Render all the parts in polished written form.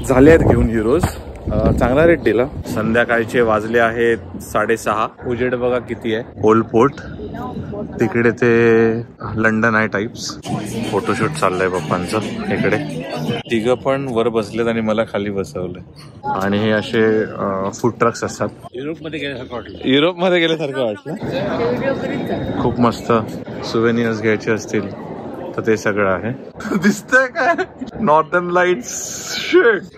झाले आहेत घेऊन युरोज, चांगला रेट दिला। संध्याकाळचे वाजले आहेत 6:30। उजेड बघा किती आहे। ओल्ड पोर्ट तिकडे ते लंडन आहे टाइप्स। फोटोशूट चाललंय पप्पांचं इकडे। तिघं पण वर बसलेत आणि मला खाली बसवलंय। आणि हे असे फूड ट्रक्स असतात। युरोपमध्ये गेल्यासारखं वाटलं। खूप मस्त सुवेनियर्स घ्यायचे असतील तर ते सगळं आहे। दिसतंय काय नॉर्थर्न लाईट्स।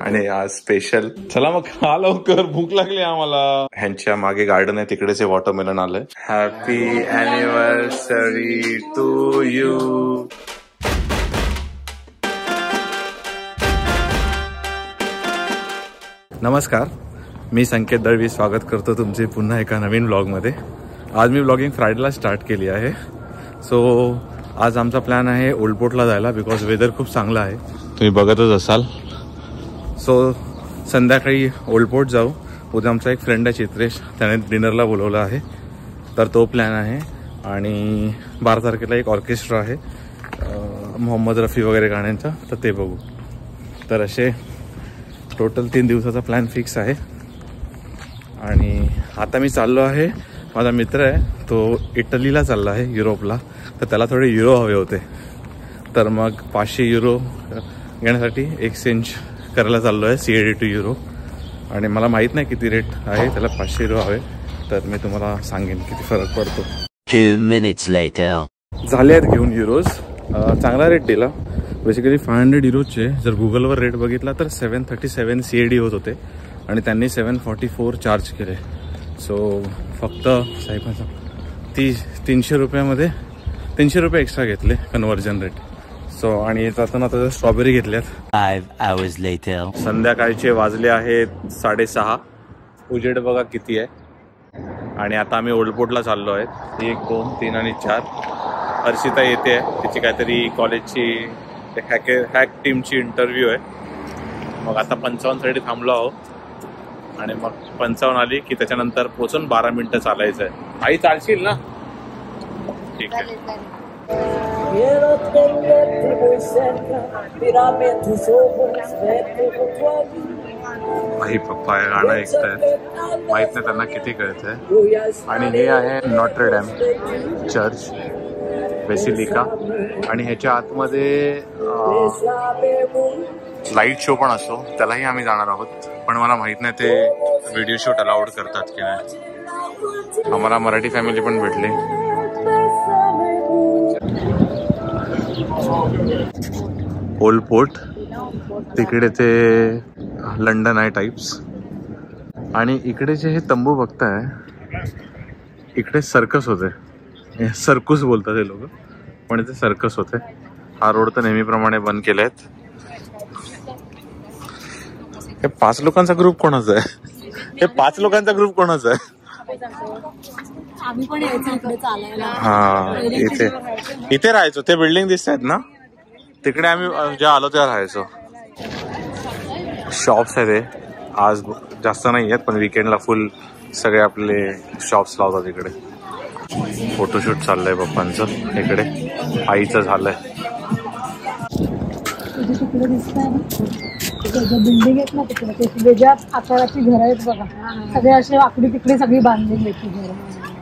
आणि आज स्पेशल, चला मग खा लवकर, भूक लागली आम्हाला। ह्यांच्या मागे गार्डन आहे, तिकडेच वॉटरमेलन आलंय। Happy anniversary to you. नमस्कार, मी संकेत दळवी स्वागत करतो तुमचे पुन्हा एका नवीन व्लॉगमध्ये। आज मी व्लॉगिंग फ्रायडेला स्टार्ट केली आहे। सो आज आमचा प्लॅन आहे ओल्ड पोर्टला जायला, बिकॉज वेदर खूप चांगला आहे, तुम्ही बघतच असाल। सो संध्याकाळी ओल्ड पोर्ट जाऊ। उद्या आमचा एक फ्रेंड आहे चित्रेश, त्याने डिनरला बोलवलं आहे, तर तो प्लॅन आहे। आणि 12 तारखेला एक ऑर्केस्ट्रा आहे मोहम्मद रफी वगैरे गाण्यांचा, तर ते बघू। तर असे टोटल 3 दिवसाचा प्लॅन फिक्स आहे। आणि आता मी चाललो आहे, माझा मित्र आहे तो इटलीला चालला आहे युरोपला, तर त्याला थोडे युरो हवे होते, तर मग 500 युरो घेण्यासाठी एक्सचेंज करायला चाललो आहे CAD टू युरो। आणि मला माहीत नाही किती रेट आहे, त्याला 500 युरो हवे, तर मी तुम्हाला सांगेन किती फरक पडतो। 2 minutes later झाले आहेत घेऊन युरोज, चांगला रेट दिला। बेसिकली 500 युरोचे जर गुगलवर रेट बघितला तर 737 CAD होत होते आणि त्यांनी 744 चार्ज केले। सो फक्त साहेबांचा 300 रुपयामध्ये 300 रुपये एक्स्ट्रा घेतले कन्व्हर्जन रेट। सो आणि जाताना आता स्ट्रॉबेरी घेतल्यात। 5 hours later संध्याकाळचे वाजले आहेत 6:30। उजेड बघा किती आहे। आणि आता आम्ही ओल्ड पोर्टला चाललो आहे। 1, 2, 3 आणि 4। हर्षिता येते आहे, तिची काहीतरी कॉलेजची हॅक टीमची इंटरव्ह्यू आहे। मग आता 55 साठी थांबलो आहोत आणि मग 55 आली की त्याच्यानंतर पोचून 12 मिनिटं चालायचं आहे। आई चालशील ना? ठीक आहे। आई पप्पा हे गाणं ऐकतायत, माहित नाही त्यांना किती कळतंय। आणि हे आहे नॉट्रे डॅम चर्च बेसिलिका, आणि ह्याच्या आतमध्ये लाईट शो पण असतो, त्यालाही आम्ही जाणार आहोत। पण मला माहित नाही ते व्हिडिओ शूट अलाउड करतात की नाही। आम्हाला मराठी फॅमिली पण भेटली। ओल्ड पोर्ट तिकडे ते लंडन आहे टाइप्स। आणि इकडे जे हे तंबू बघताय, इकडे सर्कस होते, सर्कस बोलतात हे लोक, पण इथे सर्कस होते। हा रोड तर नेहमीप्रमाणे बंद केले आहेत। हे 5 लोकांचा ग्रुप कोणाचा आहे? हे 5 लोकांचा ग्रुप कोणाचा आहे? आम्ही पण यायचं इकडे चालायला। हा, इथे राहायचो। ते बिल्डिंग दिसत आहेत ना, तिकडे आम्ही जेव्हा आलो तेव्हा राहायचो। शॉप्स आहेत हे, आज जास्त नाही आहेत पण विकेंडला फुल सगळे आपले शॉप्स लावतात इकडे। फोटोशूट चाललंय पप्पांचं इकडे, आईचं झालंय। तिकडे दिसतंय बिल्डिंग आहेत ना, तिकडे ते वेगळ्या आकाराची घरं आहेत बघा, सगळे असे वाकडी तिकडे सगळी बांधलेली आहेत घरं।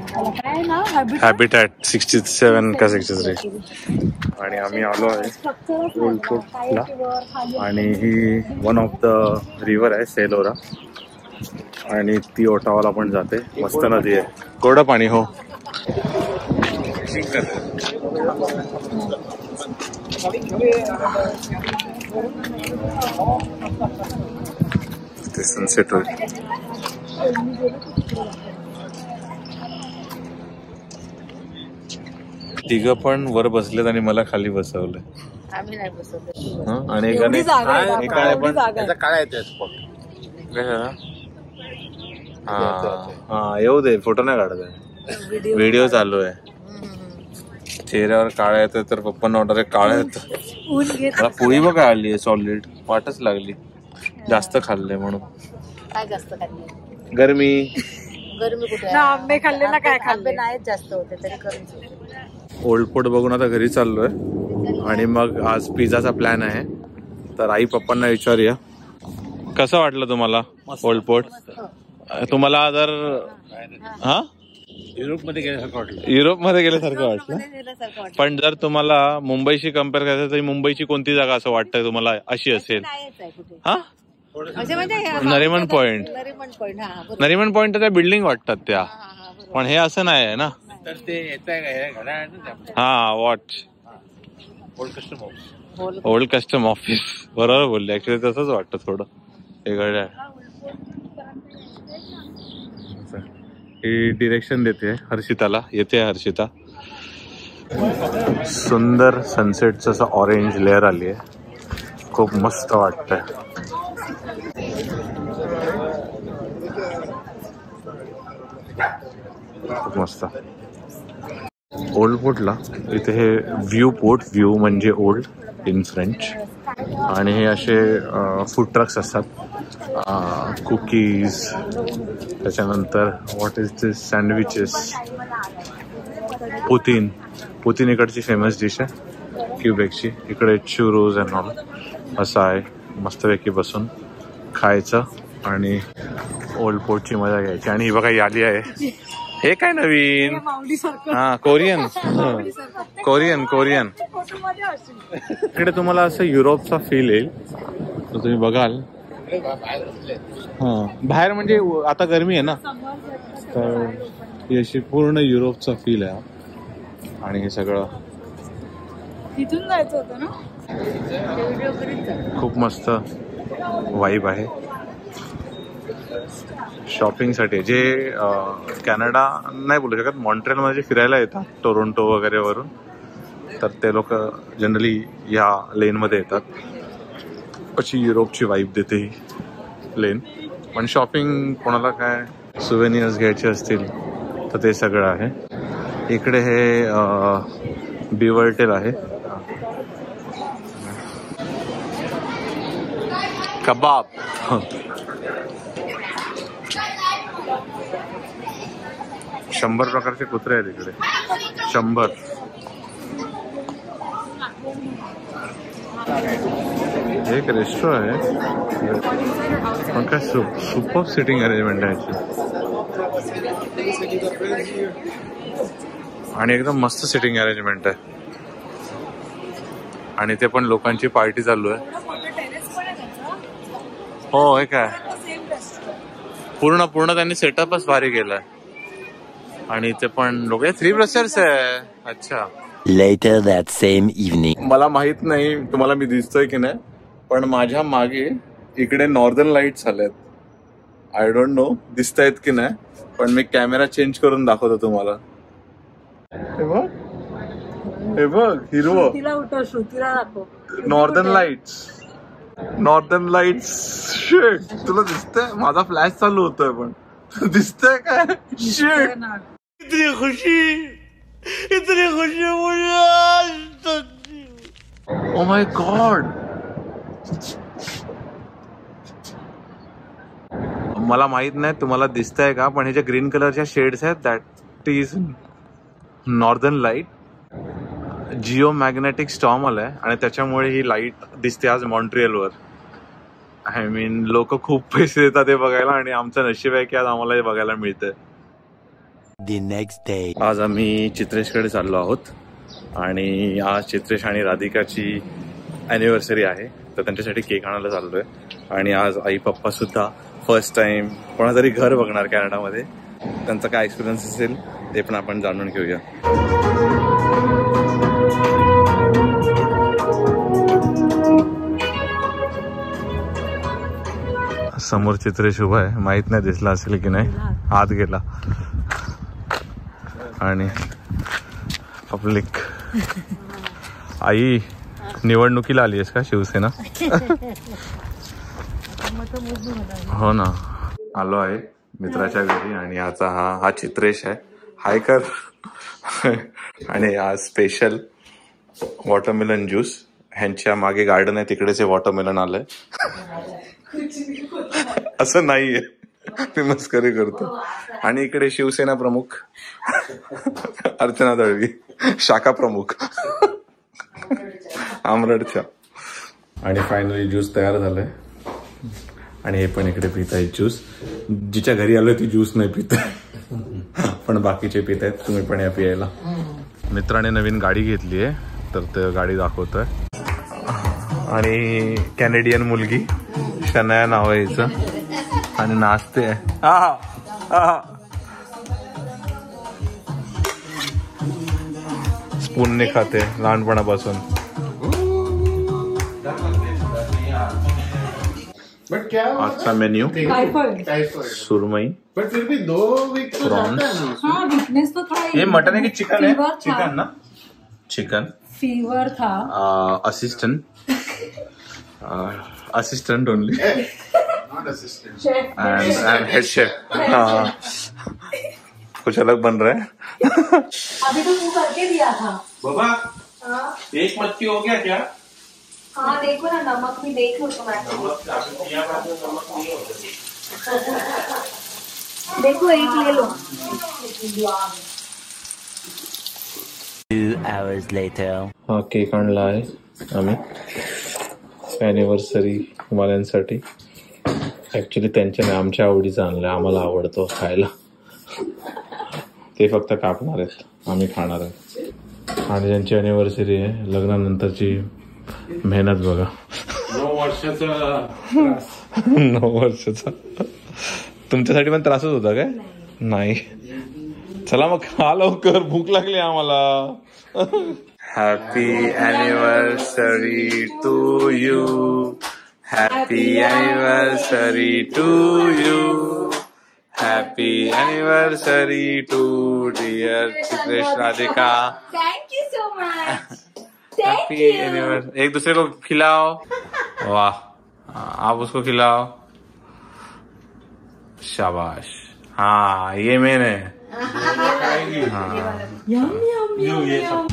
त्याला काय ना हॅबिटॅट 67 का 63। आणि आम्ही आलो आहे ओल्ड पोर्टला, आणि ही वन ऑफ द रिव्हर आहे सेलोरा, आणि ती ओटावाला पण जाते। मस्त नदी आहे, कोरडं पाणी। हो, ते सनसेट होईल। तिघं पण वर बसलेत आणि मला खाली बसवलंय। आम्ही नाही बसवलं। आणि काय हा येऊ दे, फोटो नाही काढत आहे, व्हिडिओ चालू आहे। चेहऱ्यावर काळा येतोय तर पप्पांना ऑर्डर काळा येतं। मला पोळी बघा आली आहे सॉलिड, वाटच लागली, जास्त खाल्ले म्हणून। काय जास्त खाल्ले? गरमी कुठे? आंबे खाल्ले ना, काय खाल्ले नाही जास्त होते तरी करून। ओल्ड पोर्ट बघून आता घरी चाललोय आणि मग आज पिझ्झाचा प्लॅन आहे, तर आई पप्पांना विचारूया कसं वाटलं तुम्हाला ओल्ड पोर्ट? तुम्हाला जर हा युरोपमध्ये गेल्यासारखं वाटलं. युरोपमध्ये गेल्यासारखं वाटलं. पण जर तुम्हाला मुंबईशी कम्पेअर करायचं तर मुंबईची कोणती जागा असं वाटतंय तुम्हाला अशी असेल? हा नरिमन पॉइंट. नरिमन पॉइंट तर त्या बिल्डिंग वाटतात त्या, पण हे असं नाही आहे ना. तर ते येत आहे घड्याळ. हा watch old custom house. Old custom office. बरोबर बोलले. ऍक्च्युली तसंच वाटतं थोडं हे घड्याळ. ही डिरेक्शन देते हर्षिताला. येते हर्षिता. सुंदर सनसेटचं असं ऑरेंज लेअर आली आहे. खूप मस्त वाटतंय. खूप मस्त. ओल्ड पोर्टला इथे हे व्ह्यू पोर्ट, व्ह्यू म्हणजे ओल्ड इन फ्रेंच, आणि हे असे फूड ट्रक्स असतात. कुकीज, त्याच्यानंतर what is this, sandwiches. Putin. Putin इकडची फेमस डिश आहे क्युबेकची. इकडे चुरोज अँड ऑल असं आहे. मस्तपैकी बसून खायचं आणि ओल्ड पोर्टची मजा घ्यायची. आणि ही बघा ही आली आहे. हे काय नवीन? हा कोरियन. Korean Korean. इकडे तुम्हाला असं युरोपचा फील येईल तर तुम्ही बघाल. हा बाहेर म्हणजे आता गरमी आहे ना, तर ही अशी पूर्ण युरोपचा फील आहे. आणि हे सगळं तिथून जायचं होतं ना. खूप मस्त वाईब आहे शॉपिंगसाठी. जे कॅनडा नाही बोलू शकत, मॉन्ट्रियलमध्ये फिरायला येतात टोरंटो वगैरे वरून, तर ते लोक जनरली या लेनमध्ये येतात. अशी युरोपची वाईब देते ही लेन. पण शॉपिंग कोणाला काय सुवेनियर्स घ्यायचे असतील तर ते सगळं आहे इकडे. हे बिवर्टेल आहे. कबाब. 100 प्रकारचे कुत्रे आहेत इकडे. 100. एक रेस्टो आहे पण काय सुपर सिटिंग अरेंजमेंट आहे आणि एकदम मस्त सिटिंग अरेंजमेंट आहे. आणि ते पण लोकांची पार्टी चालू आहे. हो हे काय पूर्ण त्यांनी सेटअपच भारी केलाय. आणि ते पण लोक 3 ब्रशर्स आहे. अच्छा. Later that same evening. मला माहित नाही तुम्हाला मी दिसतोय की नाही, पण माझ्या मागे इकडे नॉर्दर्न लाईट्स आल्यात. आय डोंट नो दिसतायत की नाही, पण मी कॅमेरा चेंज करून दाखवतो तुम्हाला. हे बघ, हे बघ हिरवं. तिला उठव, श्रुतीला दाखव. Northern lights. Northern lights. Shit, तुला दिसतंय? माझा फ्लॅश चालू होतोय पण दिसतंय काय? शिट, इतनी खुशी मुझे. Oh my God. मला माहित नाही तुम्हाला दिसतंय का, पण हे जे ग्रीन कलरच्या शेड्स आहेत that is northern light. Jio magnetic storm आलाय आणि त्याच्यामुळे ही लाईट दिसते आज मॉन्ट्रियलवर. आय मीन लोक खूप पैसे देतात हे बघायला, आणि आमचं नशीब आहे की आज आम्हाला हे बघायला मिळतंय. The next day. आज आम्ही चित्रेशकडे चाललो आहोत आणि आज चित्रेश आणि राधिकाची ॲनिव्हर्सरी आहे, तर त्यांच्यासाठी केक आणायला चाललोय. आणि आज आई पप्पा सुद्धा फर्स्ट टाइम कोणातरी घर बघणार कॅनडामध्ये. त्यांचा काय एक्सपिरियन्स असेल ते पण आपण जाणून घेऊया. समोर चित्रेश उभा आहे. माहित नाही दिसला असेल की नाही, आत गेला. आणि पब्लिक. आई निवडणुकीला आली आहेस का शिवसेना? हो ना. आलो आहे मित्राच्या घरी आणि आता हा चित्रेश आहे. हाय कर. आणि आज स्पेशल वॉटरमेलन ज्यूस. ह्यांच्या मागे गार्डन आहे, तिकडेच वॉटरमेलन आलंय. असं नाहीये, मी मस्करी करतो. आणि इकडे शिवसेना प्रमुख अर्चना दळवी, शाखा प्रमुख आमरडच्या. आणि फायनली ज्यूस तयार झालंय आणि हे पण इकडे पित आहे ज्यूस. जिच्या घरी आलोय ती ज्यूस नाही पित पण बाकीचे पित आहेत. तुम्ही पण या पियायला. मित्राने नवीन गाडी घेतली आहे तर ते गाडी दाखवतोय. आणि कॅनेडियन मुलगी शनाया नाव आहे हिचं आणि नाचते आहे. स्पूनने खाते लहानपणापासून. आजचा मेन्यू सुरमई, प्रॉन्स. ये मटन है कि चिकन है? चिकन ना, चिकन. फीवर था. Assistant only end head chef. कुछ अलग बन रहा है. अभी तो तू करके दिया था बाबा. हाँ? एक मच्छी हो गया क्या? हाँ देखो ना, नमक भी देख लो टमाटो. देखो एक ले लो. 2 hours later. हा केक आणला आहे आम्ही अॅनिव्हर्सरी वाल्यांसाठी. ऍक्च्युली त्यांच्याने आमच्या आवडीचा आणलाय. आम्हाला आवडतो खायला. ते फक्त कापणार आहेत, आम्ही खाणार आहे. आणि त्यांची अॅनिव्हर्सरी आहे. लग्नानंतरची मेहनत बघा. 9 वर्षाचा. तुमच्यासाठी पण त्रासच होता काय? नाही. चला मग खा लवकर, भूक लागली आम्हाला. Happy anniversary to you. Happy anniversary to you. Happy anniversary to dear Chitresh Radhika. Thank you so much. Happy anniversary. एक दूसरे को खिलाओ. वाह, आप उसको खिलाओ. शाबाश. हाँ ये मैंने. हाँ. Yum yum yum M.